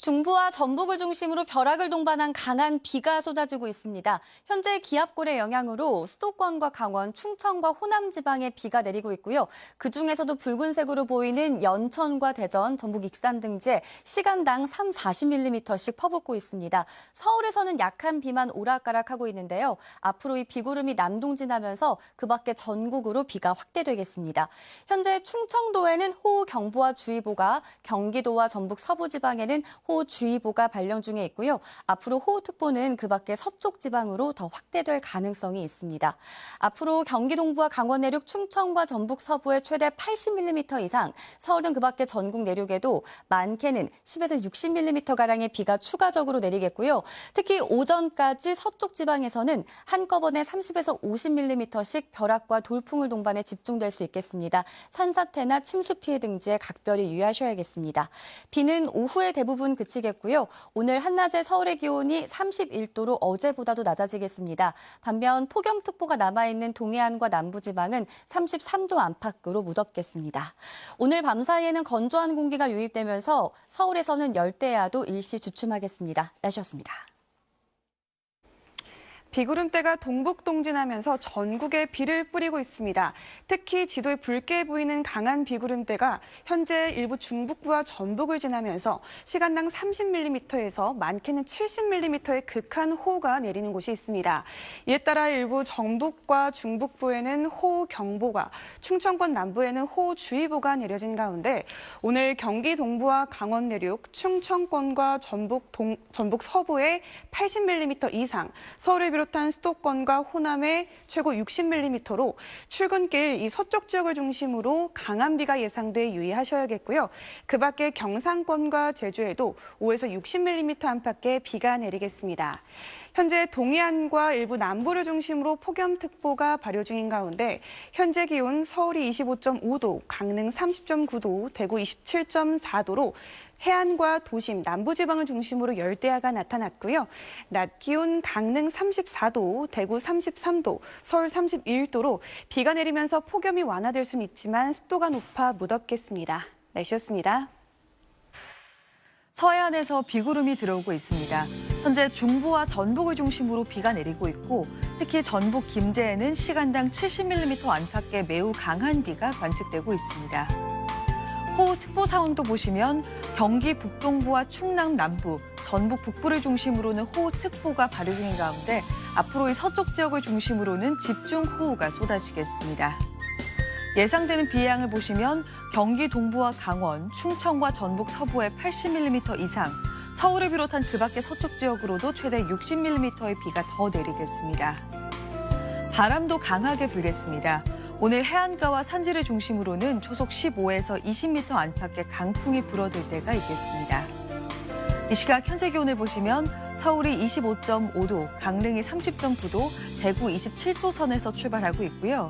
중부와 전북을 중심으로 벼락을 동반한 강한 비가 쏟아지고 있습니다. 현재 기압골의 영향으로 수도권과 강원, 충청과 호남 지방에 비가 내리고 있고요. 그중에서도 붉은색으로 보이는 연천과 대전, 전북 익산 등지에 시간당 3, 40mm씩 퍼붓고 있습니다. 서울에서는 약한 비만 오락가락하고 있는데요. 앞으로 이 비구름이 남동진하면서 그 밖에 전국으로 비가 확대되겠습니다. 현재 충청도에는 호우경보와 주의보가, 경기도와 전북 서부 지방에는 호우주의보가 발령 중에 있고요. 앞으로 호우특보는 그 밖에 서쪽 지방으로 더 확대될 가능성이 있습니다. 앞으로 경기 동부와 강원 내륙, 충청과 전북 서부에 최대 80mm 이상, 서울은 그 밖에 전국 내륙에도 많게는 10에서 60mm가량의 비가 추가적으로 내리겠고요. 특히 오전까지 서쪽 지방에서는 한꺼번에 30에서 50mm씩 벼락과 돌풍을 동반해 집중될 수 있겠습니다. 산사태나 침수 피해 등지에 각별히 유의하셔야겠습니다. 비는 오후에 대부분 그치겠고요. 오늘 한낮에 서울의 기온이 31도로 어제보다도 낮아지겠습니다. 반면 폭염특보가 남아있는 동해안과 남부지방은 33도 안팎으로 무덥겠습니다. 오늘 밤사이에는 건조한 공기가 유입되면서 서울에서는 열대야도 일시 주춤하겠습니다. 날씨였습니다. 비구름대가 동북 동진하면서 전국에 비를 뿌리고 있습니다. 특히 지도에 붉게 보이는 강한 비구름대가 현재 일부 중북부와 전북을 지나면서 시간당 30mm에서 많게는 70mm의 극한 호우가 내리는 곳이 있습니다. 이에 따라 일부 전북과 중북부에는 호우경보가, 충청권 남부에는 호우주의보가 내려진 가운데 오늘 경기 동부와 강원 내륙, 충청권과 전북 서부에 80mm 이상, 서울을 비롯한 수도권과 호남에 최고 60mm로 출근길 이 서쪽 지역을 중심으로 강한 비가 예상돼 유의하셔야겠고요. 그 밖에 경상권과 제주에도 5에서 60mm 안팎의 비가 내리겠습니다. 현재 동해안과 일부 남부를 중심으로 폭염특보가 발효 중인 가운데 현재 기온 서울이 25.5도, 강릉 30.9도, 대구 27.4도로 해안과 도심, 남부지방을 중심으로 열대야가 나타났고요. 낮 기온 강릉 34도, 대구 33도, 서울 31도로 비가 내리면서 폭염이 완화될 수는 있지만 습도가 높아 무덥겠습니다. 날씨였습니다. 서해안에서 비구름이 들어오고 있습니다. 현재 중부와 전북을 중심으로 비가 내리고 있고 특히 전북 김제에는 시간당 70mm 안팎의 매우 강한 비가 관측되고 있습니다. 호우특보 상황도 보시면 경기 북동부와 충남 남부, 전북 북부를 중심으로는 호우특보가 발효 중인 가운데 앞으로 이 서쪽 지역을 중심으로는 집중호우가 쏟아지겠습니다. 예상되는 비 양을 보시면 경기 동부와 강원, 충청과 전북 서부에 80mm 이상, 서울을 비롯한 그 밖의 서쪽 지역으로도 최대 60mm의 비가 더 내리겠습니다. 바람도 강하게 불겠습니다. 오늘 해안가와 산지를 중심으로는 초속 15에서 20m 안팎의 강풍이 불어들 때가 있겠습니다. 이 시각 현재 기온을 보시면 서울이 25.5도, 강릉이 30.9도, 대구 27도 선에서 출발하고 있고요.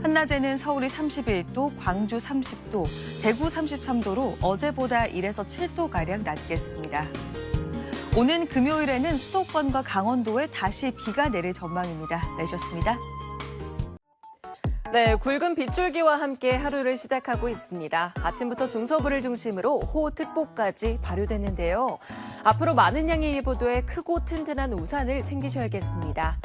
한낮에는 서울이 31도, 광주 30도, 대구 33도로 어제보다 1에서 7도가량 낮겠습니다. 오는 금요일에는 수도권과 강원도에 다시 비가 내릴 전망입니다. 날씨였습니다. 네, 굵은 빗줄기와 함께 하루를 시작하고 있습니다. 아침부터 중서부를 중심으로 호우특보까지 발효됐는데요. 앞으로 많은 양의 예보도에 크고 튼튼한 우산을 챙기셔야겠습니다.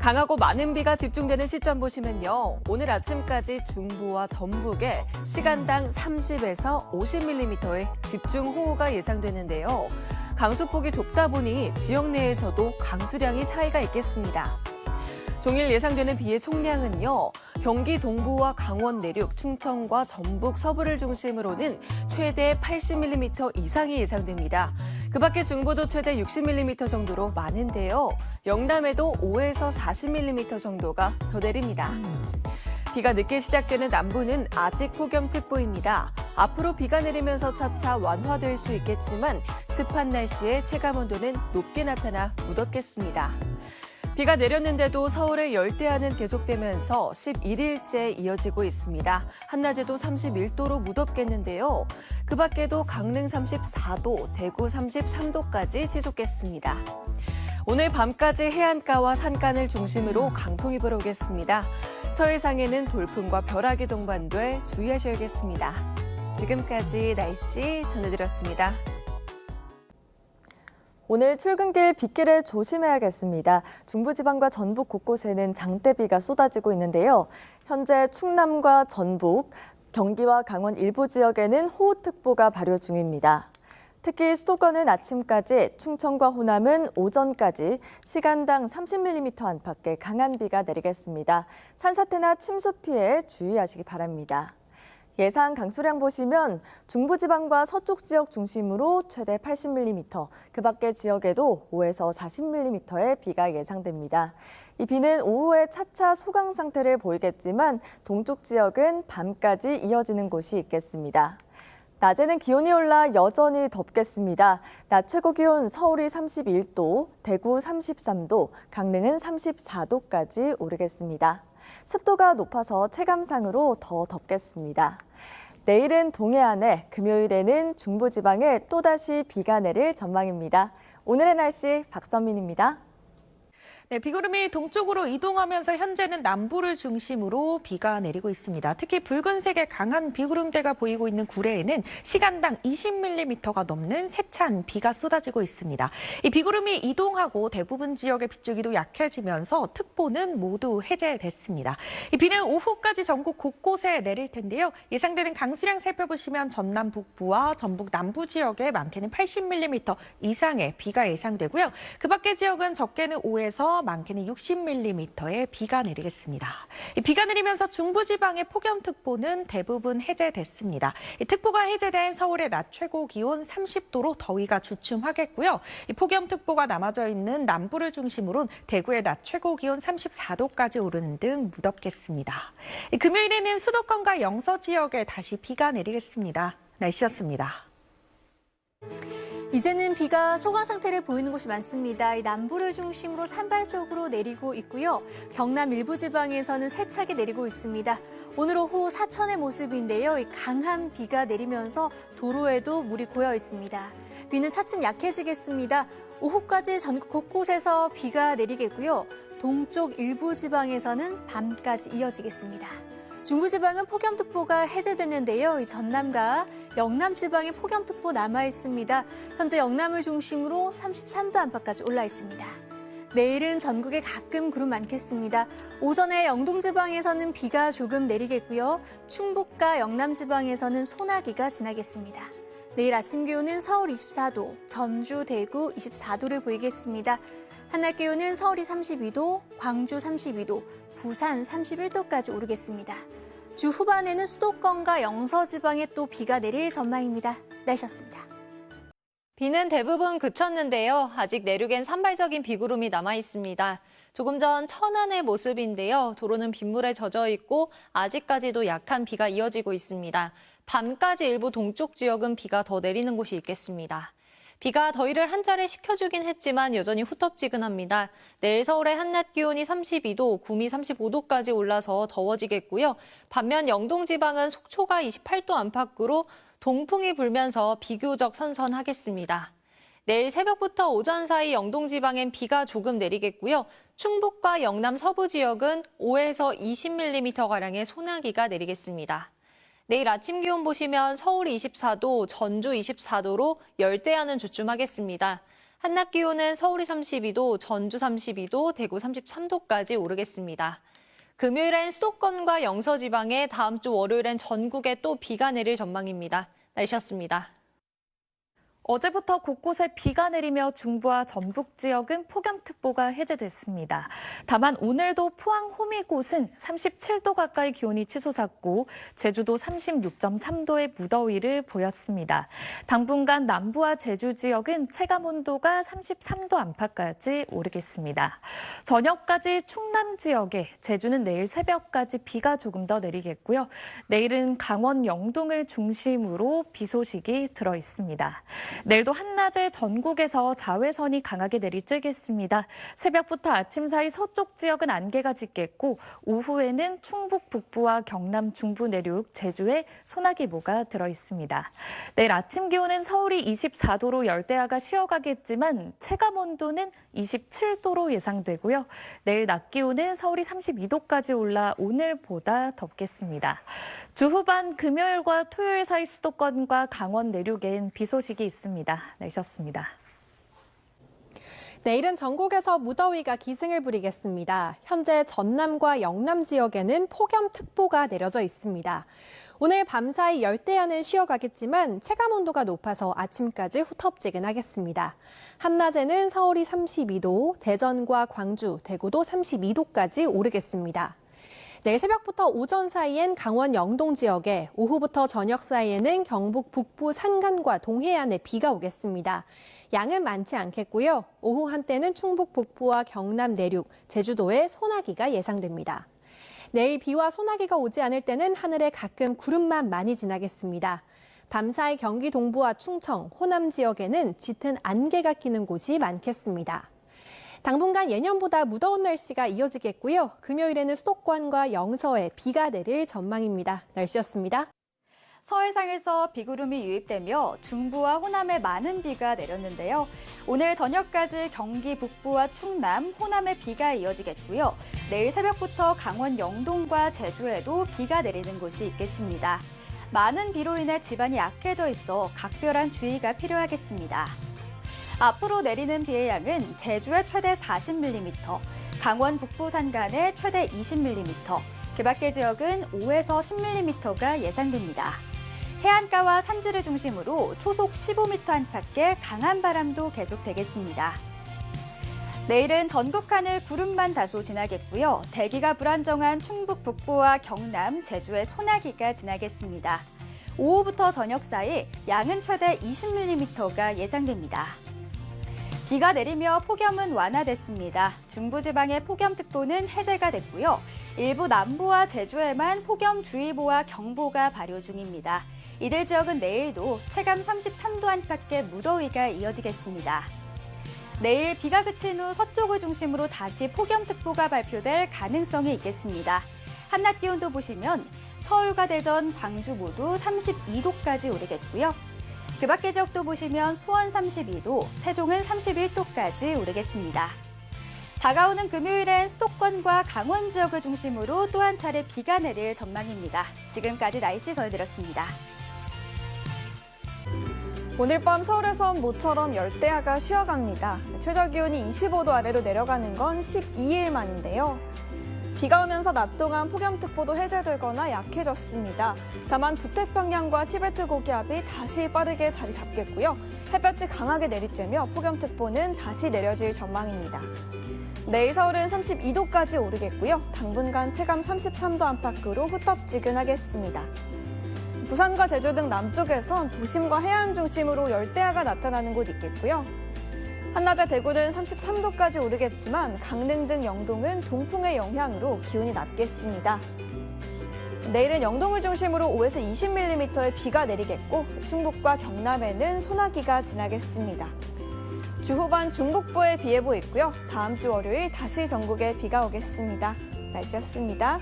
강하고 많은 비가 집중되는 시점 보시면요. 오늘 아침까지 중부와 전북에 시간당 30에서 50mm의 집중호우가 예상되는데요. 강수폭이 좁다 보니 지역 내에서도 강수량이 차이가 있겠습니다. 종일 예상되는 비의 총량은요. 경기 동부와 강원 내륙, 충청과 전북 서부를 중심으로는 최대 80mm 이상이 예상됩니다. 그 밖에 중부도 최대 60mm 정도로 많은데요. 영남에도 5에서 40mm 정도가 더 내립니다. 비가 늦게 시작되는 남부는 아직 폭염특보입니다. 앞으로 비가 내리면서 차차 완화될 수 있겠지만 습한 날씨에 체감온도는 높게 나타나 무덥겠습니다. 비가 내렸는데도 서울의 열대야는 계속되면서 11일째 이어지고 있습니다. 한낮에도 31도로 무덥겠는데요. 그 밖에도 강릉 34도, 대구 33도까지 지속겠습니다. 오늘 밤까지 해안가와 산간을 중심으로 강풍이 불어오겠습니다. 서해상에는 돌풍과 벼락이 동반돼 주의하셔야겠습니다. 지금까지 날씨 전해드렸습니다. 오늘 출근길 빗길에 조심해야겠습니다. 중부지방과 전북 곳곳에는 장대비가 쏟아지고 있는데요. 현재 충남과 전북, 경기와 강원 일부 지역에는 호우특보가 발효 중입니다. 특히 수도권은 아침까지, 충청과 호남은 오전까지 시간당 30mm 안팎의 강한 비가 내리겠습니다. 산사태나 침수 피해 주의하시기 바랍니다. 예상 강수량 보시면 중부지방과 서쪽 지역 중심으로 최대 80mm, 그 밖의 지역에도 5에서 40mm의 비가 예상됩니다. 이 비는 오후에 차차 소강 상태를 보이겠지만 동쪽 지역은 밤까지 이어지는 곳이 있겠습니다. 낮에는 기온이 올라 여전히 덥겠습니다. 낮 최고 기온 서울이 31도, 대구 33도, 강릉은 34도까지 오르겠습니다. 습도가 높아서 체감상으로 더 덥겠습니다. 내일은 동해안에, 금요일에는 중부지방에 또다시 비가 내릴 전망입니다. 오늘의 날씨 박선민입니다. 네, 비구름이 동쪽으로 이동하면서 현재는 남부를 중심으로 비가 내리고 있습니다. 특히 붉은색의 강한 비구름대가 보이고 있는 구례에는 시간당 20mm가 넘는 세찬 비가 쏟아지고 있습니다. 이 비구름이 이동하고 대부분 지역의 빗줄기도 약해지면서 특보는 모두 해제됐습니다. 이 비는 오후까지 전국 곳곳에 내릴 텐데요. 예상되는 강수량 살펴보시면 전남 북부와 전북 남부 지역에 많게는 80mm 이상의 비가 예상되고요. 그 밖의 지역은 적게는 5에서 많게는 60mm의 비가 내리겠습니다. 이 비가 내리면서 중부지방의 폭염특보는 대부분 해제됐습니다. 이 특보가 해제된 서울의 낮 최고 기온 30도로 더위가 주춤하겠고요. 이 폭염특보가 남아져 있는 남부를 중심으로 대구의 낮 최고 기온 34도까지 오르는 등 무덥겠습니다. 이 금요일에는 수도권과 영서 지역에 다시 비가 내리겠습니다. 날씨였습니다. 이제는 비가 소강 상태를 보이는 곳이 많습니다. 이 남부를 중심으로 산발적으로 내리고 있고요. 경남 일부 지방에서는 세차게 내리고 있습니다. 오늘 오후 사천의 모습인데요. 이 강한 비가 내리면서 도로에도 물이 고여 있습니다. 비는 차츰 약해지겠습니다. 오후까지 전국 곳곳에서 비가 내리겠고요. 동쪽 일부 지방에서는 밤까지 이어지겠습니다. 중부지방은 폭염특보가 해제됐는데요. 이 전남과 영남지방에 폭염특보 남아 있습니다. 현재 영남을 중심으로 33도 안팎까지 올라 있습니다. 내일은 전국에 가끔 구름 많겠습니다. 오전에 영동지방에서는 비가 조금 내리겠고요. 충북과 영남지방에서는 소나기가 지나겠습니다. 내일 아침 기온은 서울 24도, 전주, 대구 24도를 보이겠습니다. 한낮 기온은 서울이 32도, 광주 32도, 부산 31도까지 오르겠습니다. 주 후반에는 수도권과 영서 지방에 또 비가 내릴 전망입니다. 날씨였습니다. 비는 대부분 그쳤는데요. 아직 내륙엔 산발적인 비구름이 남아 있습니다. 조금 전 천안의 모습인데요. 도로는 빗물에 젖어 있고 아직까지도 약한 비가 이어지고 있습니다. 밤까지 일부 동쪽 지역은 비가 더 내리는 곳이 있겠습니다. 비가 더위를 한자리 식혀주긴 했지만 여전히 후텁지근합니다. 내일 서울의 한낮 기온이 32도, 구미 35도까지 올라서 더워지겠고요. 반면 영동 지방은 속초가 28도 안팎으로 동풍이 불면서 비교적 선선하겠습니다. 내일 새벽부터 오전 사이 영동 지방엔 비가 조금 내리겠고요. 충북과 영남 서부 지역은 5에서 20mm가량의 소나기가 내리겠습니다. 내일 아침 기온 보시면 서울 24도, 전주 24도로 열대야는 주춤하겠습니다. 한낮 기온은 서울이 32도, 전주 32도, 대구 33도까지 오르겠습니다. 금요일엔 수도권과 영서 지방에 다음 주 월요일엔 전국에 또 비가 내릴 전망입니다. 날씨였습니다. 어제부터 곳곳에 비가 내리며 중부와 전북 지역은 폭염특보가 해제됐습니다. 다만 오늘도 포항 호미곶은 37도 가까이 기온이 치솟았고 제주도 36.3도의 무더위를 보였습니다. 당분간 남부와 제주 지역은 체감온도가 33도 안팎까지 오르겠습니다. 저녁까지 충남 지역에 제주는 내일 새벽까지 비가 조금 더 내리겠고요. 내일은 강원 영동을 중심으로 비 소식이 들어 있습니다. 내일도 한낮에 전국에서 자외선이 강하게 내리쬐겠습니다. 새벽부터 아침 사이 서쪽 지역은 안개가 짙겠고 오후에는 충북 북부와 경남 중부 내륙, 제주에 소나기모가 들어 있습니다. 내일 아침 기온은 서울이 24도로 열대야가 쉬어가겠지만 체감 온도는 27도로 예상되고요. 내일 낮 기온은 서울이 32도까지 올라 오늘보다 덥겠습니다. 주 후반 금요일과 토요일 사이 수도권과 강원 내륙엔 비 소식이 있습니다. 날씨였습니다. 내일은 전국에서 무더위가 기승을 부리겠습니다. 현재 전남과 영남 지역에는 폭염특보가 내려져 있습니다. 오늘 밤사이 열대야는 쉬어가겠지만 체감온도가 높아서 아침까지 후텁지근하겠습니다. 한낮에는 서울이 32도, 대전과 광주, 대구도 32도까지 오르겠습니다. 내일 새벽부터 오전 사이엔 강원 영동 지역에, 오후부터 저녁 사이에는 경북 북부 산간과 동해안에 비가 오겠습니다. 양은 많지 않겠고요. 오후 한때는 충북 북부와 경남 내륙, 제주도에 소나기가 예상됩니다. 내일 비와 소나기가 오지 않을 때는 하늘에 가끔 구름만 많이 지나겠습니다. 밤사이 경기 동부와 충청, 호남 지역에는 짙은 안개가 끼는 곳이 많겠습니다. 당분간 예년보다 무더운 날씨가 이어지겠고요. 금요일에는 수도권과 영서에 비가 내릴 전망입니다. 날씨였습니다. 서해상에서 비구름이 유입되며 중부와 호남에 많은 비가 내렸는데요. 오늘 저녁까지 경기 북부와 충남, 호남에 비가 이어지겠고요. 내일 새벽부터 강원 영동과 제주에도 비가 내리는 곳이 있겠습니다. 많은 비로 인해 지반이 약해져 있어 각별한 주의가 필요하겠습니다. 앞으로 내리는 비의 양은 제주에 최대 40mm, 강원 북부 산간에 최대 20mm, 그 밖의 지역은 5에서 10mm가 예상됩니다. 해안가와 산지를 중심으로 초속 15m 안팎의 강한 바람도 계속되겠습니다. 내일은 전국 하늘 구름만 다소 지나겠고요. 대기가 불안정한 충북 북부와 경남, 제주에 소나기가 지나겠습니다. 오후부터 저녁 사이 양은 최대 20mm가 예상됩니다. 비가 내리며 폭염은 완화됐습니다. 중부지방의 폭염특보는 해제가 됐고요. 일부 남부와 제주에만 폭염주의보와 경보가 발효 중입니다. 이들 지역은 내일도 체감 33도 안팎의 무더위가 이어지겠습니다. 내일 비가 그친 후 서쪽을 중심으로 다시 폭염특보가 발표될 가능성이 있겠습니다. 한낮 기온도 보시면 서울과 대전, 광주 모두 32도까지 오르겠고요. 그 밖의 지역도 보시면 수원 32도, 세종은 31도까지 오르겠습니다. 다가오는 금요일엔 수도권과 강원 지역을 중심으로 또 한 차례 비가 내릴 전망입니다. 지금까지 날씨 전해드렸습니다. 오늘 밤 서울에선 모처럼 열대야가 쉬어갑니다. 최저기온이 25도 아래로 내려가는 건 12일 만인데요. 비가 오면서 낮 동안 폭염특보도 해제되거나 약해졌습니다. 다만 북태평양과 티베트 고기압이 다시 빠르게 자리 잡겠고요. 햇볕이 강하게 내리쬐며 폭염특보는 다시 내려질 전망입니다. 내일 서울은 32도까지 오르겠고요. 당분간 체감 33도 안팎으로 후텁지근하겠습니다. 부산과 제주 등 남쪽에선 도심과 해안 중심으로 열대야가 나타나는 곳 있겠고요. 한낮에 대구는 33도까지 오르겠지만 강릉 등 영동은 동풍의 영향으로 기온이 낮겠습니다. 내일은 영동을 중심으로 5에서 20mm의 비가 내리겠고 충북과 경남에는 소나기가 지나겠습니다. 주 후반 중북부에 비 예보 있고요. 다음 주 월요일 다시 전국에 비가 오겠습니다. 날씨였습니다.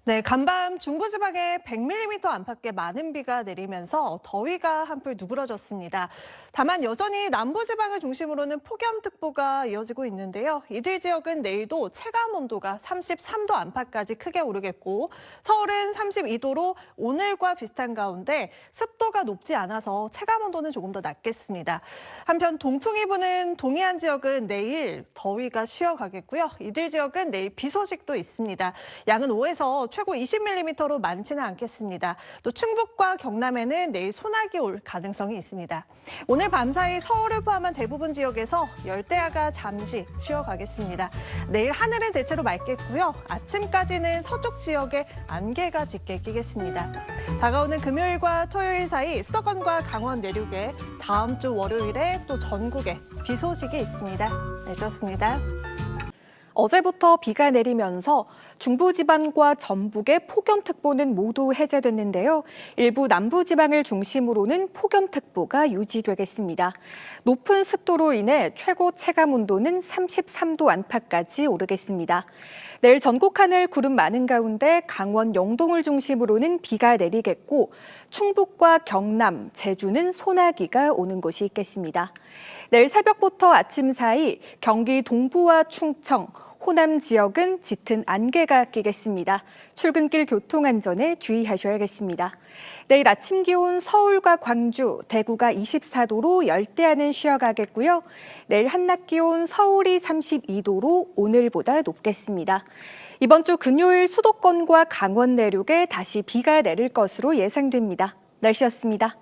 네, 간밤 중부지방에 100mm 안팎의 많은 비가 내리면서 더위가 한풀 누그러졌습니다. 다만 여전히 남부지방을 중심으로는 폭염특보가 이어지고 있는데요. 이들 지역은 내일도 체감온도가 33도 안팎까지 크게 오르겠고 서울은 32도로 오늘과 비슷한 가운데 습도가 높지 않아서 체감온도는 조금 더 낮겠습니다. 한편 동풍이 부는 동해안 지역은 내일 더위가 쉬어가겠고요. 이들 지역은 내일 비 소식도 있습니다. 양은 5에서 최고 20mm로 많지는 않겠습니다. 또 충북과 경남에는 내일 소나기 올 가능성이 있습니다. 오늘 밤사이 서울을 포함한 대부분 지역에서 열대야가 잠시 쉬어가겠습니다. 내일 하늘은 대체로 맑겠고요. 아침까지는 서쪽 지역에 안개가 짙게 끼겠습니다. 다가오는 금요일과 토요일 사이 수도권과 강원 내륙에 다음 주 월요일에 또 전국에 비 소식이 있습니다. 네, 좋습니다. 어제부터 비가 내리면서 중부지방과 전북의 폭염특보는 모두 해제됐는데요. 일부 남부지방을 중심으로는 폭염특보가 유지되겠습니다. 높은 습도로 인해 최고 체감온도는 33도 안팎까지 오르겠습니다. 내일 전국 하늘 구름 많은 가운데 강원 영동을 중심으로는 비가 내리겠고 충북과 경남, 제주는 소나기가 오는 곳이 있겠습니다. 내일 새벽부터 아침 사이 경기 동부와 충청, 호남 지역은 짙은 안개가 끼겠습니다. 출근길 교통안전에 주의하셔야겠습니다. 내일 아침 기온 서울과 광주, 대구가 24도로 열대야는 쉬어가겠고요. 내일 한낮 기온 서울이 32도로 오늘보다 높겠습니다. 이번 주 금요일 수도권과 강원 내륙에 다시 비가 내릴 것으로 예상됩니다. 날씨였습니다.